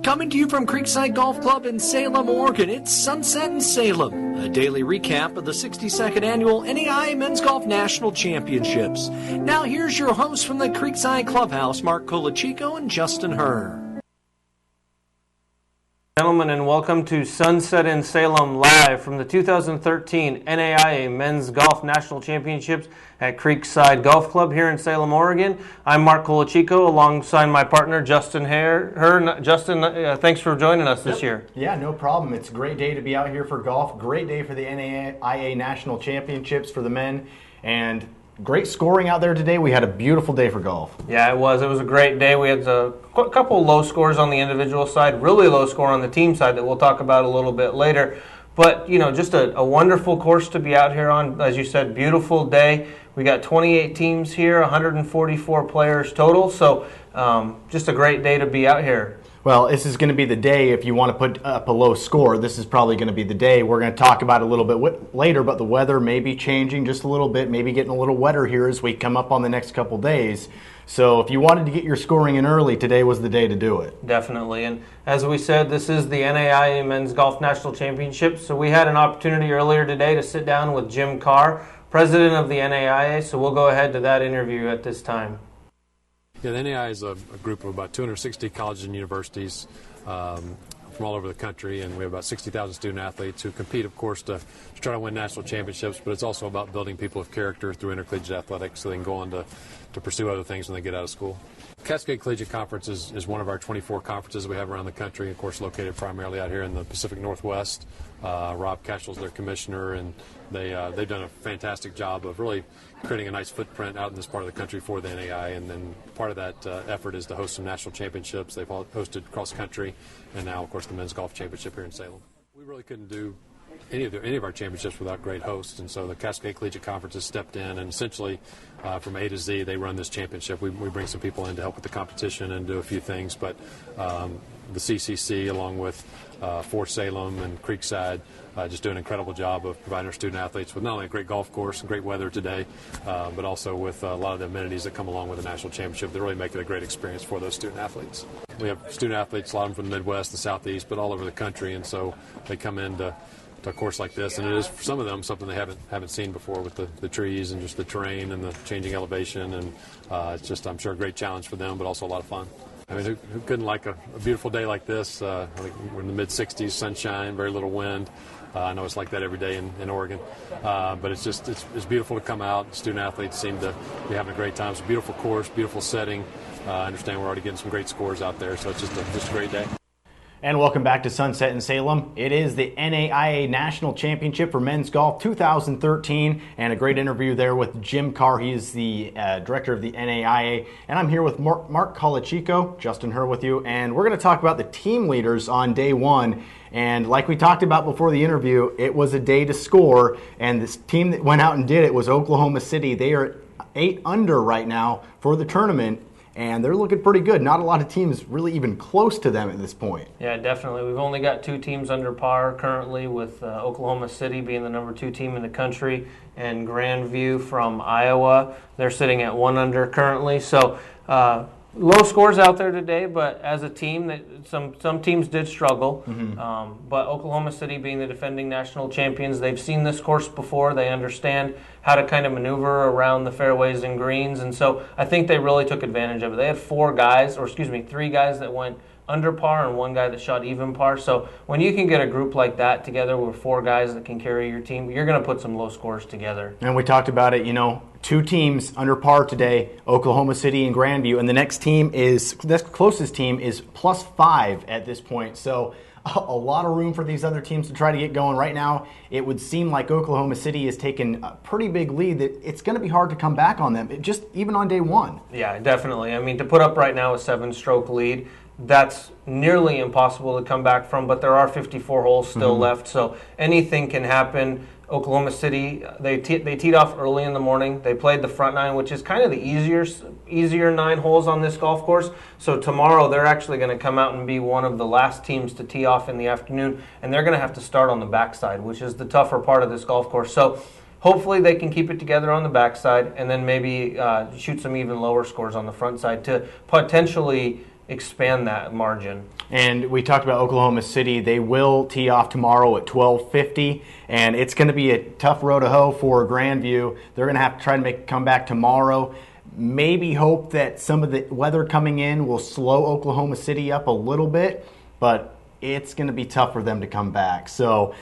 Coming to you from Creekside Golf Club in Salem, Oregon, it's Sunset in Salem, a daily recap of the 62nd Annual NAIA Men's Golf National Championships. Now here's your hosts from the Creekside Clubhouse, Mark Colachico and Justin Herr. Gentlemen, and welcome to Sunset in Salem live from the 2013 NAIA Men's Golf National Championships at Creekside Golf Club here in Salem, Oregon. I'm Mark Colachico alongside my partner Justin Herr. Justin, thanks for joining us this year. Yeah, no problem. It's a great day to be out here for golf. Great day for the NAIA National Championships for the men, and great scoring out there today. We had a beautiful day for golf. Yeah, it was. It was a great day. We had a couple low scores on the individual side, really low score on the team side that we'll talk about a little bit later. But, you know, just a wonderful course to be out here on. As you said, beautiful day. We got 28 teams here, 144 players total. So just a great day to be out here. Well, this is going to be the day if you want to put up a low score. This is probably going to be the day. We're going to talk about it a little bit later, but the weather may be changing just a little bit, maybe getting a little wetter here as we come up on the next couple days. So if you wanted to get your scoring in early, today was the day to do it. Definitely. And as we said, this is the NAIA Men's Golf National Championship. So we had an opportunity earlier today to sit down with Jim Carr, president of the NAIA. So we'll go ahead to that interview at this time. Yeah, the NAIA is a group of about 260 colleges and universities from all over the country, and we have about 60,000 student athletes who compete, of course, to try to win national championships, but it's also about building people of character through intercollegiate athletics so they can go on to pursue other things when they get out of school. Cascade Collegiate Conference is one of our 24 conferences we have around the country, of course, located primarily out here in the Pacific Northwest. Rob Cashell's their commissioner, and they've done a fantastic job of really creating a nice footprint out in this part of the country for the NAIA, and then part of that effort is to host some national championships. They've hosted cross country, and now, of course, the men's golf championship here in Salem. We really couldn't do any of our championships without great hosts, and so the Cascade Collegiate Conference has stepped in, and essentially from A to Z they run this championship. We bring some people in to help with the competition and do a few things, but the CCC along with Fort Salem and Creekside just do an incredible job of providing our student athletes with not only a great golf course and great weather today, but also with a lot of the amenities that come along with the national championship that really make it a great experience for those student athletes. We have student athletes, a lot of them from the Midwest, the Southeast, but all over the country, and so they come in to a course like this, and it is for some of them something they haven't seen before with the trees and just the terrain and the changing elevation, and it's just, I'm sure, a great challenge for them, but also a lot of fun. I mean, who couldn't like a beautiful day like this? I think we're in the mid-60s, sunshine, very little wind. I know it's like that every day in Oregon, but it's beautiful to come out. Student athletes seem to be having a great time. It's a beautiful course, beautiful setting. I understand we're already getting some great scores out there, so it's just a great day. And welcome back to Sunset in Salem. It is the NAIA National Championship for Men's Golf 2013, and a great interview there with Jim Carr. He is the director of the NAIA, and I'm here with Mark Colachico, Justin Herr with you, and we're going to talk about the team leaders on day one. And like we talked about before the interview, it was a day to score, and this team that went out and did it was Oklahoma City. They are 8 under right now for the tournament, and they're looking pretty good. Not a lot of teams really even close to them at this point. Yeah, definitely. We've only got 2 teams under par currently, with Oklahoma City being the number 2 team in the country, and Grandview from Iowa. They're sitting at 1 under currently. So low scores out there today, but as a team, some teams did struggle. But Oklahoma City, being the defending national champions, they've seen this course before. They understand how to kind of maneuver around the fairways and greens, and so I think they really took advantage of it. They had 3 guys that went under par and 1 guy that shot even par. So when you can get a group like that together with 4 guys that can carry your team, you're going to put some low scores together. And we talked about it, 2 teams under par today, Oklahoma City and Grandview, and the closest team is +5 at this point. So a lot of room for these other teams to try to get going. Right now, it would seem like Oklahoma City has taken a pretty big lead that it's going to be hard to come back on them, just even on day one. Yeah, definitely. I mean, to put up right now a 7-stroke lead, that's nearly impossible to come back from, but there are 54 holes still left, so anything can happen. Oklahoma City, they teed off early in the morning. They played the front 9, which is kind of the easier 9 holes on this golf course. So tomorrow they're actually going to come out and be one of the last teams to tee off in the afternoon, and they're going to have to start on the backside, which is the tougher part of this golf course. So hopefully they can keep it together on the backside, and then maybe shoot some even lower scores on the front side to potentially expand that margin. And we talked about Oklahoma City. They will tee off tomorrow at 12:50, and it's going to be a tough row to hoe for Grandview. They're going to have to try to come back tomorrow. Maybe hope that some of the weather coming in will slow Oklahoma City up a little bit, but it's going to be tough for them to come back. So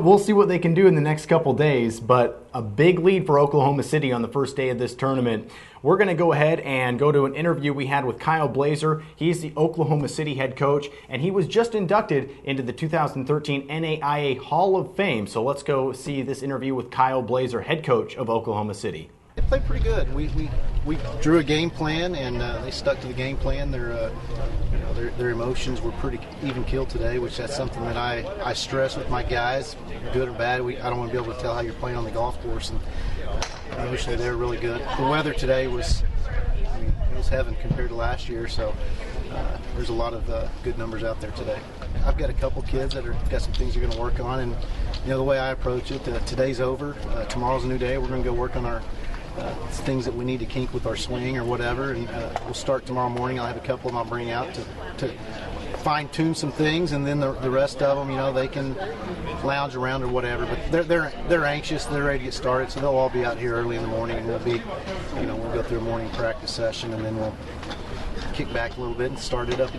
we'll see what they can do in the next couple days, but a big lead for Oklahoma City on the first day of this tournament. We're going to go ahead and go to an interview we had with Kyle Blazer. He's the Oklahoma City head coach, and he was just inducted into the 2013 NAIA Hall of Fame. So let's go see this interview with Kyle Blazer, head coach of Oklahoma City. They played pretty good. We drew a game plan, and they stuck to the game plan. Their emotions were pretty even keel today, which that's something that I stress with my guys, good or bad. I don't want to be able to tell how you're playing on the golf course, and emotionally they were really good. The weather today was, it was heaven compared to last year, so there's a lot of good numbers out there today. I've got a couple kids that got some things they're going to work on, and the way I approach it, today's over, tomorrow's a new day. We're going to go work on our things that we need to kink with our swing or whatever, and we'll start tomorrow morning. I'll have a couple of them I'll bring out to fine-tune some things, and then the rest of them, they can lounge around or whatever. But they're anxious, they're ready to get started, so they'll all be out here early in the morning, and we'll go through a morning practice session, and then we'll kick back a little bit and start it up.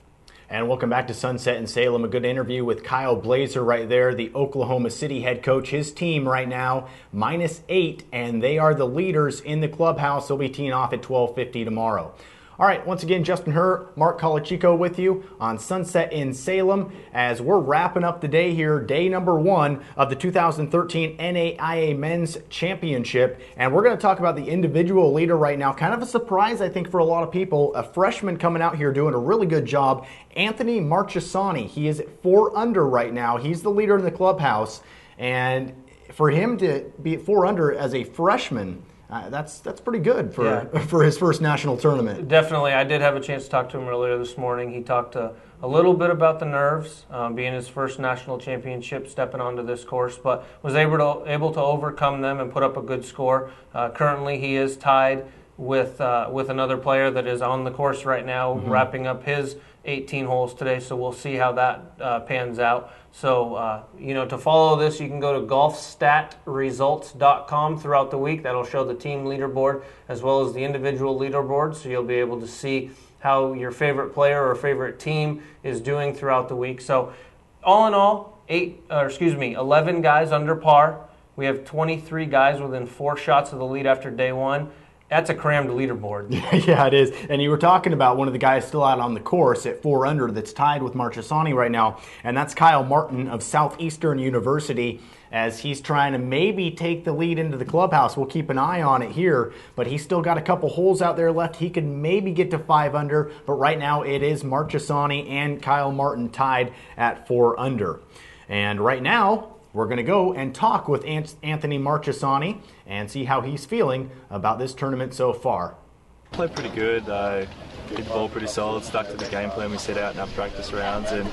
And welcome back to Sunset in Salem. A good interview with Kyle Blazer right there, the Oklahoma City head coach. His team right now, -8, and they are the leaders in the clubhouse. They'll be teeing off at 12:50 tomorrow. All right, once again, Justin Herr, Mark Colachico with you on Sunset in Salem as we're wrapping up the day here, day number 1 of the 2013 NAIA Men's Championship. And we're going to talk about the individual leader right now. Kind of a surprise, I think, for a lot of people. A freshman coming out here doing a really good job, Anthony Marchesani. He is at 4 under right now. He's the leader in the clubhouse. And for him to be at 4 under as a freshman, that's pretty good for his first national tournament. Definitely. I did have a chance to talk to him earlier this morning. He talked a little bit about the nerves, being his first national championship, stepping onto this course, but was able to overcome them and put up a good score. Currently, he is tied with another player that is on the course right now, wrapping up his 18 holes today, so we'll see how that pans out. So, to follow this, you can go to golfstatresults.com throughout the week. That'll show the team leaderboard as well as the individual leaderboard, so you'll be able to see how your favorite player or favorite team is doing throughout the week. So, all in all, 11 guys under par. We have 23 guys within 4 shots of the lead after day 1. That's a crammed leaderboard. Yeah, it is. And you were talking about one of the guys still out on the course at 4 under that's tied with Marchesani right now, and that's Kyle Martin of Southeastern University, as he's trying to maybe take the lead into the clubhouse. We'll keep an eye on it here, but he's still got a couple holes out there left. He could maybe get to 5 under, but right now it is Marchesani and Kyle Martin tied at 4 under. And right now, we're going to go and talk with Anthony Marchesani and see how he's feeling about this tournament so far. Played pretty good. Hit the ball pretty solid, stuck to the game plan we set out in our practice rounds, and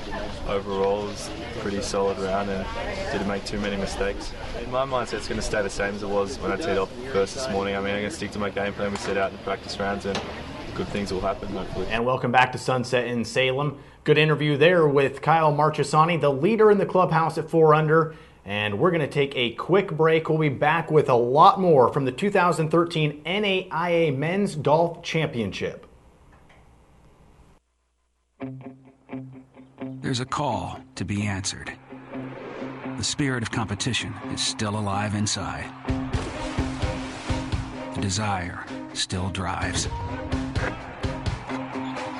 overall it was a pretty solid round and didn't make too many mistakes. In my mindset, it's going to stay the same as it was when I teed off first this morning. I'm going to stick to my game plan we set out in the practice rounds, and good things will happen, hopefully. And welcome back to Sunset in Salem. Good interview there with Kyle Marchesani, the leader in the clubhouse at 4 under. And we're going to take a quick break. We'll be back with a lot more from the 2013 NAIA Men's Golf Championship. There's a call to be answered. The spirit of competition is still alive inside. The desire still drives.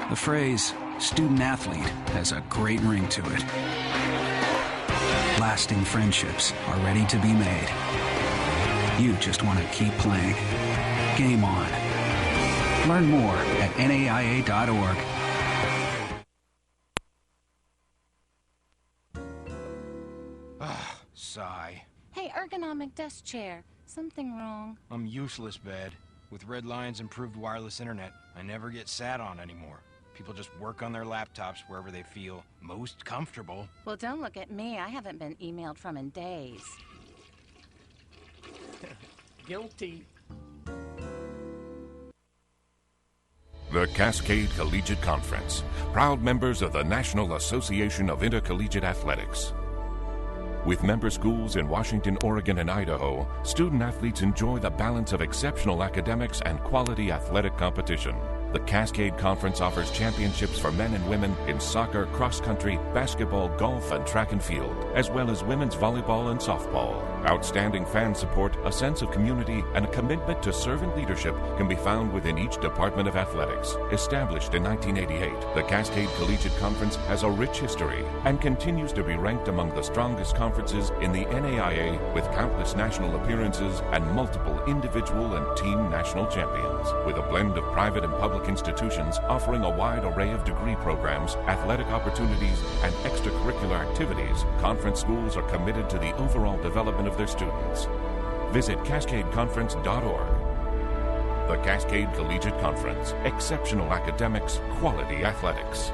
The phrase student athlete has a great ring to it. Lasting friendships are ready to be made. You just want to keep playing. Game on. Learn more at naia.org. Sigh. Hey, ergonomic desk chair. Something wrong. I'm useless, bed. With Red Lion's improved wireless internet, I never get sat on anymore. People just work on their laptops wherever they feel most comfortable. Well, don't look at me. I haven't been emailed from in days. Guilty. The Cascade Collegiate Conference, proud members of the National Association of Intercollegiate Athletics. With member schools in Washington, Oregon, and Idaho, student athletes enjoy the balance of exceptional academics and quality athletic competition. The Cascade Conference offers championships for men and women in soccer, cross-country, basketball, golf, and track and field, as well as women's volleyball and softball. Outstanding fan support, a sense of community, and a commitment to servant leadership can be found within each department of athletics. Established in 1988, the Cascade Collegiate Conference has a rich history and continues to be ranked among the strongest conferences in the NAIA, with countless national appearances and multiple individual and team national champions. With a blend of private and public institutions offering a wide array of degree programs, athletic opportunities, and extracurricular activities, conference schools are committed to the overall development of their students. Visit CascadeConference.org. The Cascade Collegiate Conference. Exceptional academics, quality athletics.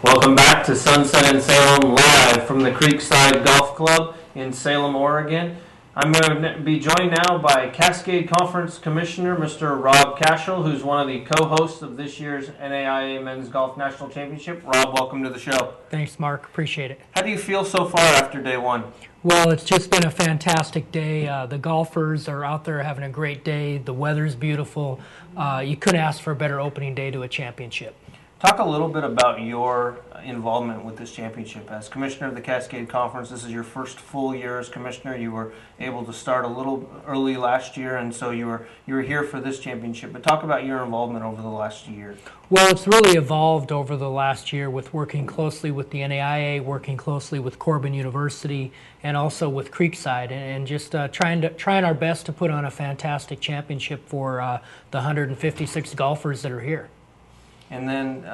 Welcome back to Sunset in Salem, live from the Creekside Golf Club in Salem, Oregon. I'm going to be joined now by Cascade Conference Commissioner, Mr. Rob Cashel, who's one of the co-hosts of this year's NAIA Men's Golf National Championship. Rob, welcome to the show. Thanks, Mark. Appreciate it. How do you feel so far after day one? Well, it's just been a fantastic day. The golfers are out there having a great day. The weather's beautiful. You couldn't ask for a better opening day to a championship. Talk a little bit about your involvement with this championship. As commissioner of the Cascade Conference, this is your first full year as commissioner. You were able to start a little early last year, and so you were here for this championship. But talk about your involvement over the last year. Well, it's really evolved over the last year with working closely with the NAIA, working closely with Corbin University, and also with Creekside, and just trying our best to put on a fantastic championship for the 156 golfers that are here. And then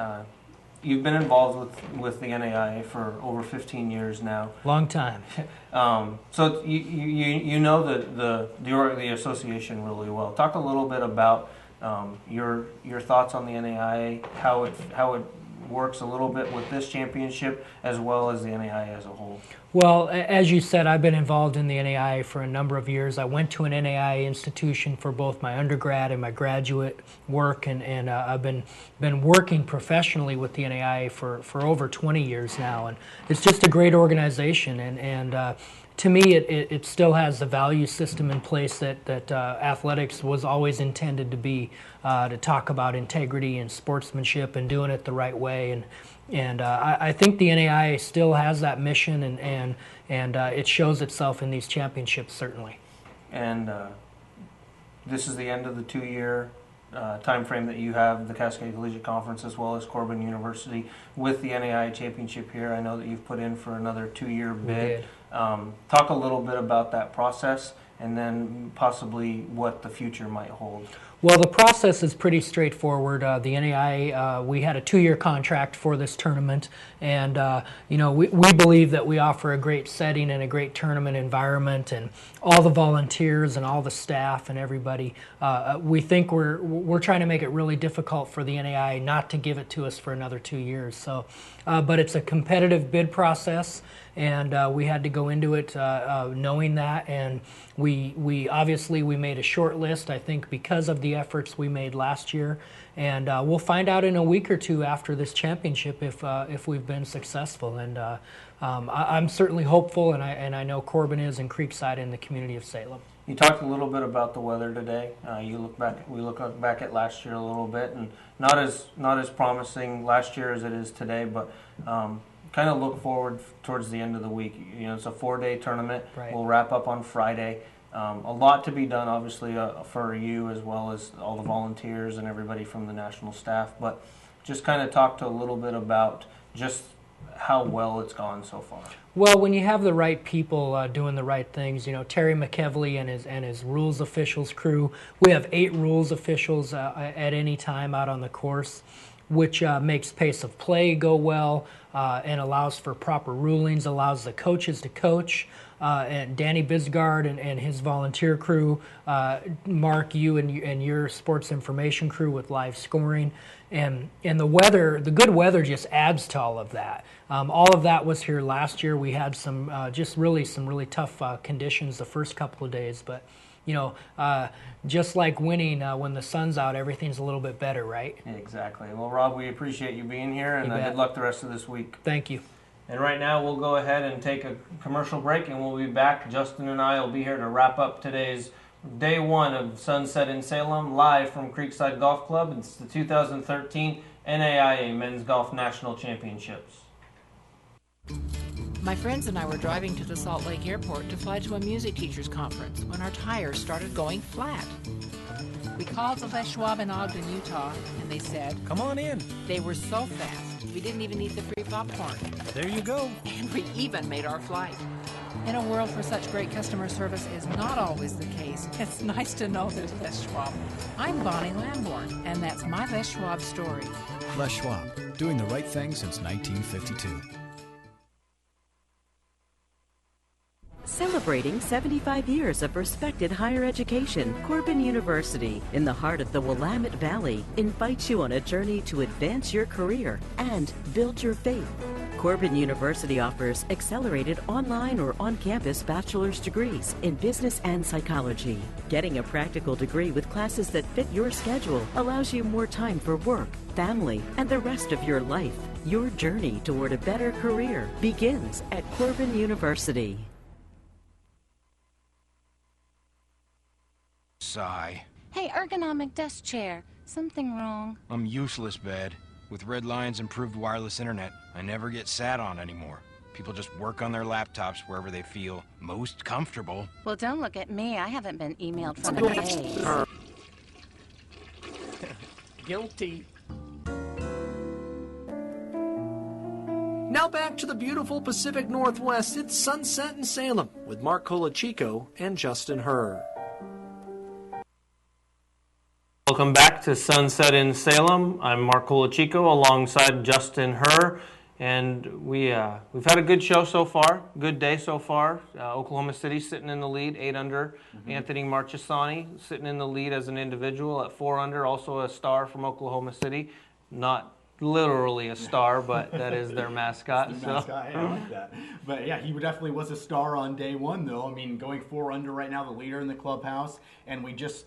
you've been involved with the NAIA for over 15 years now. Long time. So you know the association really well. Talk a little bit about your thoughts on the NAIA, how it works a little bit with this championship, as well as the NAIA as a whole. Well, as you said, I've been involved in the NAIA for a number of years. I went to an NAIA institution for both my undergrad and my graduate work, and I've been working professionally with the NAIA for over 20 years now. And it's just a great organization, and to me, it still has the value system in place that athletics was always intended to be, to talk about integrity and sportsmanship and doing it the right way. And I think the NAIA still has that mission, and it shows itself in these championships, certainly. And this is the end of the 2-year time frame that you have the Cascade Collegiate Conference as well as Corbin University with the NAIA Championship here. I know that you've put in for another 2-year bid. Talk a little bit about that process and then possibly what the future might hold. Well, the process is pretty straightforward. The NAIA, we had a 2-year contract for this tournament, and we believe that we offer a great setting and a great tournament environment, and all the volunteers and all the staff and everybody. We think we're trying to make it really difficult for the NAIA not to give it to us for another 2 years. So, but it's a competitive bid process, and we had to go into it knowing that, and we obviously made a short list, I think, because of the efforts we made last year, and we'll find out in a week or two after this championship if we've been successful. And I'm certainly hopeful, and I know Corbin is, and Creekside in the community of Salem. You talked a little bit about the weather today. We look back at last year a little bit, and not as promising last year as it is today, but kind of look forward towards the end of the week. It's a 4-day tournament. Right. We'll wrap up on Friday. A lot to be done, obviously, for you as well as all the volunteers and everybody from the national staff. But just kind of talk to a little bit about just how well it's gone so far. Well, when you have the right people doing the right things, Terry McKevley and his rules officials crew. We have 8 rules officials at any time out on the course, which makes pace of play go well and allows for proper rulings, allows the coaches to coach. And Danny Bisgard and his volunteer crew, Mark, you and your sports information crew with live scoring, and the weather, the good weather just adds to all of that. All of that was here last year. We had some really tough conditions the first couple of days, but just like winning, when the sun's out, everything's a little bit better, right? Exactly. Well, Rob, we appreciate you being here, and good luck the rest of this week. Thank you. And right now, we'll go ahead and take a commercial break, and we'll be back. Justin and I will be here to wrap up today's day one of Sunset in Salem, live from Creekside Golf Club. It's the 2013 NAIA Men's Golf National Championships. My friends and I were driving to the Salt Lake Airport to fly to a music teachers conference when our tires started going flat. We called the Les Schwab in Ogden, Utah, and they said, "Come on in." They were so fast, we didn't even eat the free popcorn. There you go. And we even made our flight. In a world where such great customer service is not always the case, it's nice to know there's Les Schwab. I'm Bonnie Lamborn, and that's my Les Schwab story. Les Schwab, doing the right thing since 1952. Celebrating 75 years of respected higher education, Corbin University, in the heart of the Willamette Valley, invites you on a journey to advance your career and build your faith. Corbin University offers accelerated online or on-campus bachelor's degrees in business and psychology. Getting a practical degree with classes that fit your schedule allows you more time for work, family, and the rest of your life. Your journey toward a better career begins at Corbin University. Sigh. Hey, ergonomic desk chair. Something wrong. I'm useless, bed. With Red Lion's improved wireless internet, I never get sat on anymore. People just work on their laptops wherever they feel most comfortable. Well, don't look at me. I haven't been emailed for days. Guilty. Now back to the beautiful Pacific Northwest. It's Sunset in Salem with Mark Colachico and Justin Herr. Welcome back to Sunset in Salem. I'm Mark Colachico alongside Justin Herr, and we've had a good show so far, good day so far. Oklahoma City sitting in the lead, 8 under. Anthony Marchesani sitting in the lead as an individual at 4 under, also a star from Oklahoma City. Not literally a star, but that is their mascot. Their mascot. Yeah, I like that. But yeah, he definitely was a star on day one, though. I mean, going 4 under right now, the leader in the clubhouse. And we just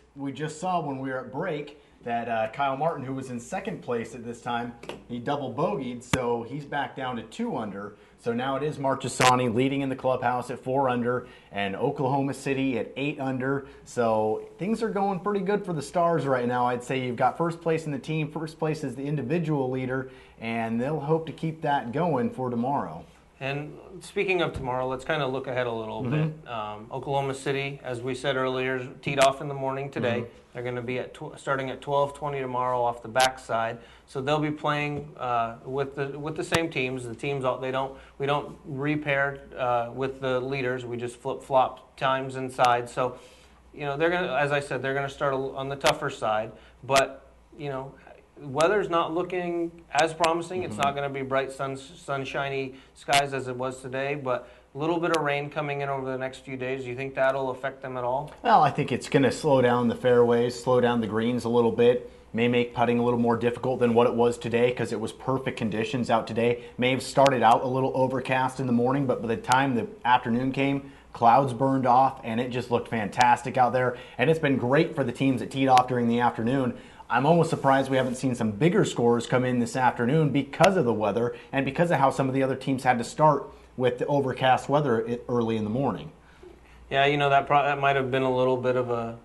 saw when we were at break that Kyle Martin, who was in second place at this time, he double bogeyed, so he's back down to 2 under. So now it is Marchesani leading in the clubhouse at 4 under, and Oklahoma City at 8 under. So things are going pretty good for the Stars right now. I'd say you've got first place in the team, first place is the individual leader, and they'll hope to keep that going for tomorrow. And speaking of tomorrow, let's kind of look ahead a little bit. Oklahoma City, as we said earlier, teed off in the morning today. They're going to be starting at 12:20 tomorrow off the backside. So they'll be playing with the same teams. The teams we don't repair with the leaders. We just flip flop times inside. So they're going to, as I said, they're going to start on the tougher side. But weather's not looking as promising. It's not going to be bright sunshiny skies as it was today, but a little bit of rain coming in over the next few days. Do you think that'll affect them at all? Well, I think it's going to slow down the fairways, slow down the greens a little bit. May make putting a little more difficult than what it was today because it was perfect conditions out today. May have started out a little overcast in the morning, but by the time the afternoon came, clouds burned off, and it just looked fantastic out there. And it's been great for the teams that teed off during the afternoon. I'm almost surprised we haven't seen some bigger scores come in this afternoon because of the weather and because of how some of the other teams had to start with the overcast weather early in the morning. Yeah, that might have been a little bit of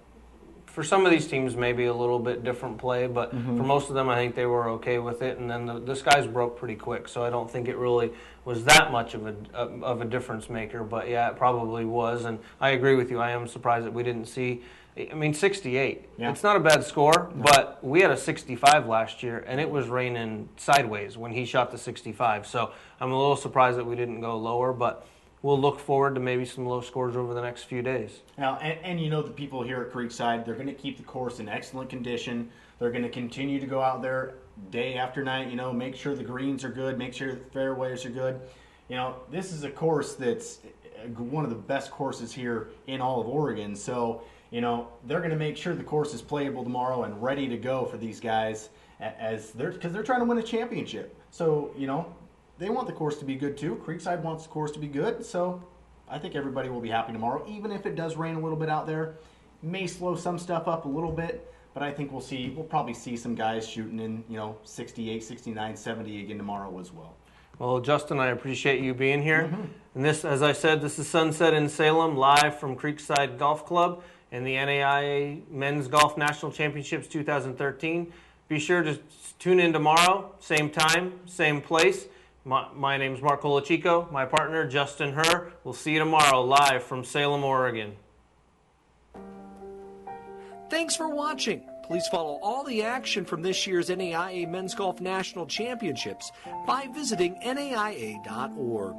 for some of these teams, maybe a little bit different play, but for most of them, I think they were okay with it. And then the skies broke pretty quick, so I don't think it really was that much of a difference maker. But yeah, it probably was. And I agree with you. I am surprised that we didn't see. 68. Yeah. It's not a bad score, but we had a 65 last year, and it was raining sideways when he shot the 65. So I'm a little surprised that we didn't go lower, but we'll look forward to maybe some low scores over the next few days. Now, and the people here at Creekside, they're going to keep the course in excellent condition. They're going to continue to go out there day after night, make sure the greens are good, make sure the fairways are good. This is a course that's one of the best courses here in all of Oregon. So, they're going to make sure the course is playable tomorrow and ready to go for these guys because they're trying to win a championship. So, they want the course to be good too. Creekside wants the course to be good. So I think everybody will be happy tomorrow. Even if it does rain a little bit out there, may slow some stuff up a little bit, but I think we'll probably see some guys shooting in, 68, 69, 70 again tomorrow as well. Well, Justin, I appreciate you being here. And this, as I said, this is Sunset in Salem, live from Creekside Golf Club and the NAIA Men's Golf National Championships 2013. Be sure to tune in tomorrow, same time, same place. My name's Mark Colachico, my partner, Justin Herr. We'll see you tomorrow, live from Salem, Oregon. Thanks for watching. Please follow all the action from this year's NAIA Men's Golf National Championships by visiting naia.org.